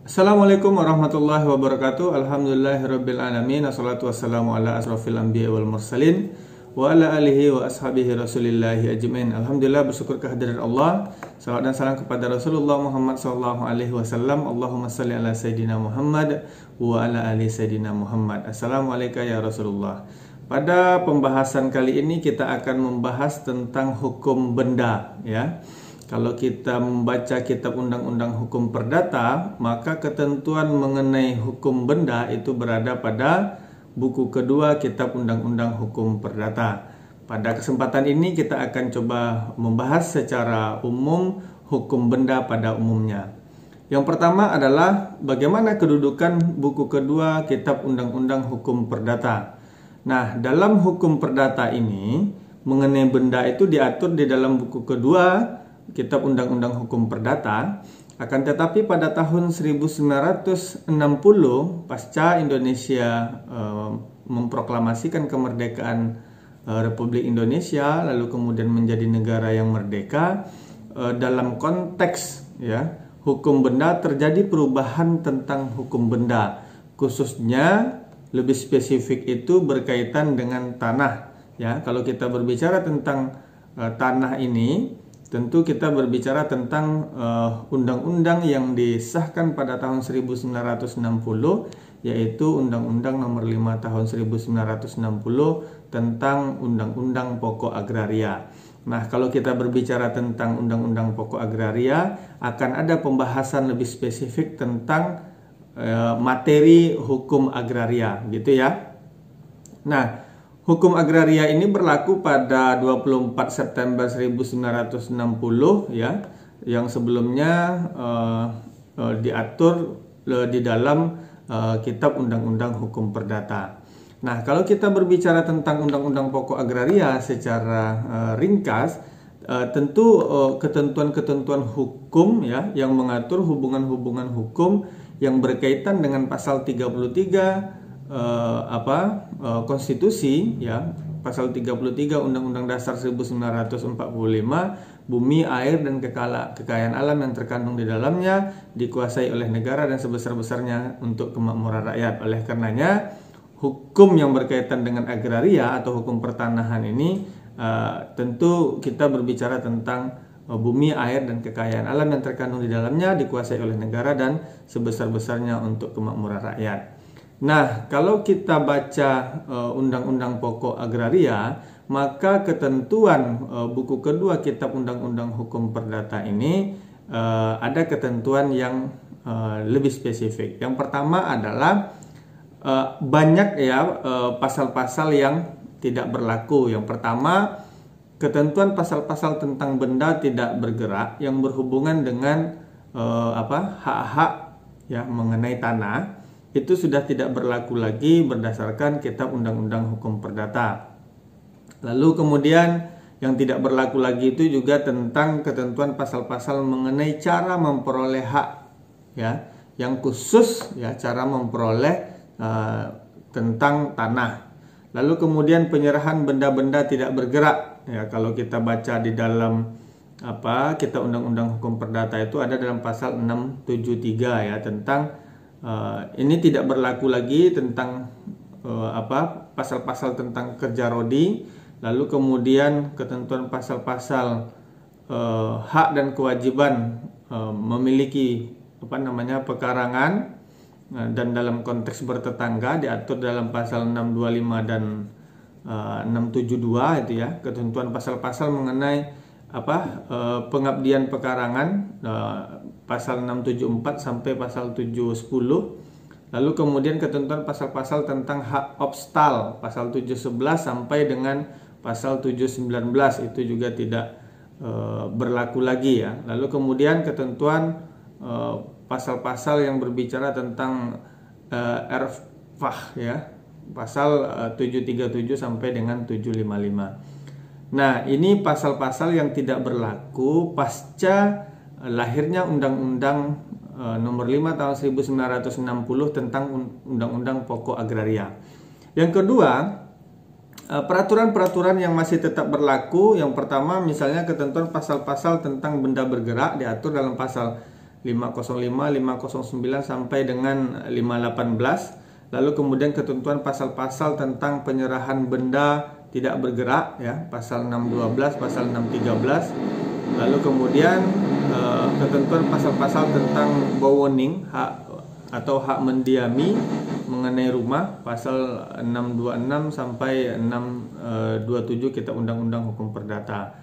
Assalamualaikum warahmatullahi wabarakatuh. Alhamdulillahirabbil alamin. Wassalatu wassalamu ala asrofil anbiya wal mursalin wa ala alihi wa ashabihi rasulillahi ajmain. Alhamdulillah, bersyukur kehadiran Allah. Salawat dan salam kepada Rasulullah Muhammad sallallahu alaihi wasallam. Allahumma salli ala sayyidina Muhammad wa ala ali sayyidina Muhammad. Assalamualaikum ya Rasulullah. Pada pembahasan kali ini kita akan membahas tentang hukum benda, ya. Kalau kita membaca kitab Undang-Undang Hukum Perdata, maka ketentuan mengenai hukum benda itu berada pada buku kedua kitab Undang-Undang Hukum Perdata. Pada kesempatan ini kita akan coba membahas secara umum hukum benda pada umumnya. Yang pertama adalah bagaimana kedudukan buku kedua kitab Undang-Undang Hukum Perdata. Nah, dalam hukum perdata ini mengenai benda itu diatur di dalam buku kedua Kitab Undang-Undang Hukum Perdata. Akan tetapi pada tahun 1960 pasca Indonesia memproklamasikan kemerdekaan Republik Indonesia, lalu kemudian menjadi negara yang merdeka, dalam konteks hukum benda terjadi perubahan tentang hukum benda, khususnya lebih spesifik itu berkaitan dengan tanah. Kalau kita berbicara tentang tanah ini, tentu kita berbicara tentang undang-undang yang disahkan pada tahun 1960, yaitu Undang-Undang Nomor 5 Tahun 1960 tentang Undang-Undang Pokok Agraria. Nah, kalau kita berbicara tentang Undang-Undang Pokok Agraria, akan ada pembahasan lebih spesifik tentang materi hukum agraria, gitu ya. Nah, hukum agraria ini berlaku pada 24 September 1960 ya, yang sebelumnya diatur di dalam kitab Undang-Undang Hukum Perdata. Nah, kalau kita berbicara tentang Undang-Undang Pokok Agraria secara ringkas, tentu ketentuan-ketentuan hukum ya yang mengatur hubungan-hubungan hukum yang berkaitan dengan pasal 33 konstitusi ya, pasal 33 Undang-Undang Dasar 1945, bumi, air dan kekayaan alam yang terkandung di dalamnya dikuasai oleh negara dan sebesar-besarnya untuk kemakmuran rakyat. Oleh karenanya, hukum yang berkaitan dengan agraria atau hukum pertanahan ini tentu kita berbicara tentang bumi, air dan kekayaan alam yang terkandung di dalamnya dikuasai oleh negara dan sebesar-besarnya untuk kemakmuran rakyat. Nah, kalau kita baca Undang-Undang Pokok Agraria, maka ketentuan buku kedua Kitab Undang-Undang Hukum Perdata ini ada ketentuan yang lebih spesifik. Yang pertama adalah banyak pasal-pasal yang tidak berlaku. Yang pertama, ketentuan pasal-pasal tentang benda tidak bergerak yang berhubungan dengan hak-hak mengenai tanah. Itu sudah tidak berlaku lagi berdasarkan Kitab Undang-Undang Hukum Perdata. Lalu kemudian yang tidak berlaku lagi itu juga tentang ketentuan pasal-pasal mengenai cara memperoleh hak ya, yang khusus ya, cara memperoleh tentang tanah. Lalu kemudian penyerahan benda-benda tidak bergerak ya, kalau kita baca di dalam Kitab Undang-Undang Hukum Perdata itu ada dalam pasal 673 ya, tentang ini tidak berlaku lagi tentang pasal-pasal tentang kerja rodi. Lalu kemudian ketentuan pasal-pasal hak dan kewajiban memiliki pekarangan dan dalam konteks bertetangga diatur dalam pasal 625 dan 672 itu ya, ketentuan pasal-pasal mengenai pengabdian pekarangan pasal 674 sampai pasal 710. Lalu kemudian ketentuan pasal-pasal tentang hak obstal pasal 711 sampai dengan pasal 719 itu juga tidak berlaku lagi ya. Lalu kemudian ketentuan pasal-pasal yang berbicara tentang erfah ya, pasal 737 sampai dengan 755. Nah, ini pasal-pasal yang tidak berlaku pasca lahirnya Undang-Undang Nomor 5 Tahun 1960 tentang Undang-Undang Pokok Agraria. Yang kedua, peraturan-peraturan yang masih tetap berlaku. Yang pertama misalnya ketentuan pasal-pasal tentang benda bergerak diatur dalam pasal 505, 509 sampai dengan 518. Lalu kemudian ketentuan pasal-pasal tentang penyerahan benda tidak bergerak ya, pasal 612, pasal 613. Lalu kemudian ketentuan pasal-pasal tentang bawoning, hak atau hak mendiami mengenai rumah, pasal 626 sampai 627 Kitab Undang-Undang Hukum Perdata.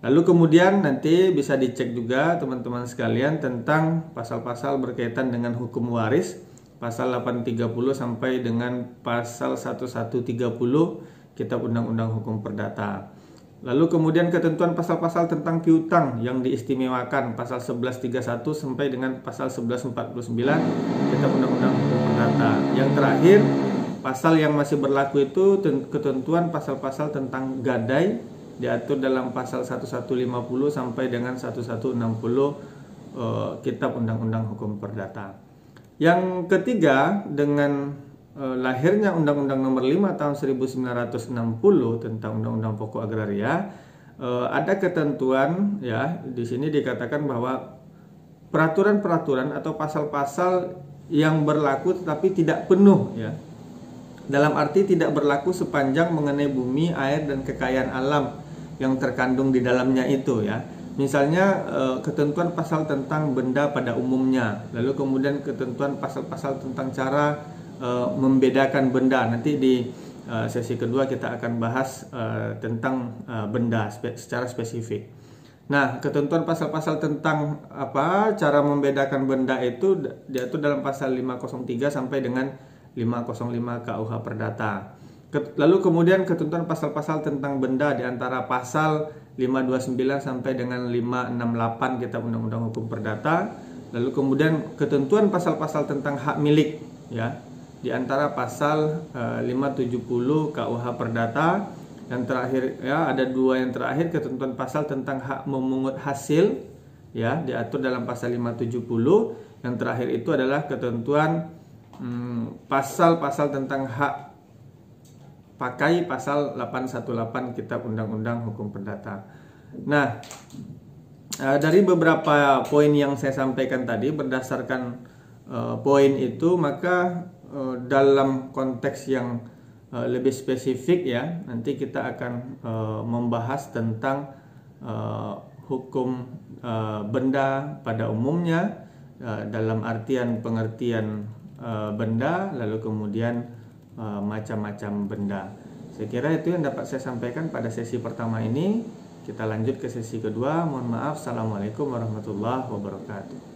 Lalu kemudian nanti bisa dicek juga teman-teman sekalian tentang pasal-pasal berkaitan dengan hukum waris, pasal 830 sampai dengan pasal 1130 Kitab Undang-Undang Hukum Perdata. Lalu kemudian ketentuan pasal-pasal tentang piutang yang diistimewakan, pasal 1131 sampai dengan pasal 1149 Kitab Undang-Undang Hukum Perdata. Yang terakhir, pasal yang masih berlaku itu ketentuan pasal-pasal tentang gadai, diatur dalam pasal 1150 sampai dengan 1160 Kitab Undang-Undang Hukum Perdata. Yang ketiga, dengan lahirnya Undang-Undang Nomor 5 tahun 1960 tentang Undang-Undang Pokok Agraria, ada ketentuan ya, di sini dikatakan bahwa peraturan-peraturan atau pasal-pasal yang berlaku tetapi tidak penuh ya. Dalam arti tidak berlaku sepanjang mengenai bumi, air dan kekayaan alam yang terkandung di dalamnya itu ya. Misalnya ketentuan pasal tentang benda pada umumnya, lalu kemudian ketentuan pasal-pasal tentang cara membedakan benda. Nanti di sesi kedua kita akan bahas tentang benda secara spesifik. Nah, ketentuan pasal-pasal tentang cara membedakan benda itu diatur dalam pasal 503 sampai dengan 505 KUH Perdata. Lalu kemudian ketentuan pasal-pasal tentang benda di antara pasal 529 sampai dengan 568 Kitab Undang-Undang Hukum Perdata. Lalu kemudian ketentuan pasal-pasal tentang hak milik ya, di antara pasal 570 KUH Perdata. Yang terakhir ya, ada dua yang terakhir, ketentuan pasal tentang hak memungut hasil ya, diatur dalam pasal 570. Yang terakhir itu adalah ketentuan pasal-pasal tentang hak pakai, pasal 818 Kitab Undang-Undang Hukum Perdata. Nah, dari beberapa poin yang saya sampaikan tadi, berdasarkan poin itu, maka dalam konteks yang lebih spesifik ya, nanti kita akan membahas tentang hukum benda pada umumnya, dalam artian pengertian benda, lalu kemudian macam-macam benda. Saya kira itu yang dapat saya sampaikan pada sesi pertama ini. Kita lanjut ke sesi kedua. Mohon maaf. Assalamualaikum warahmatullahi wabarakatuh.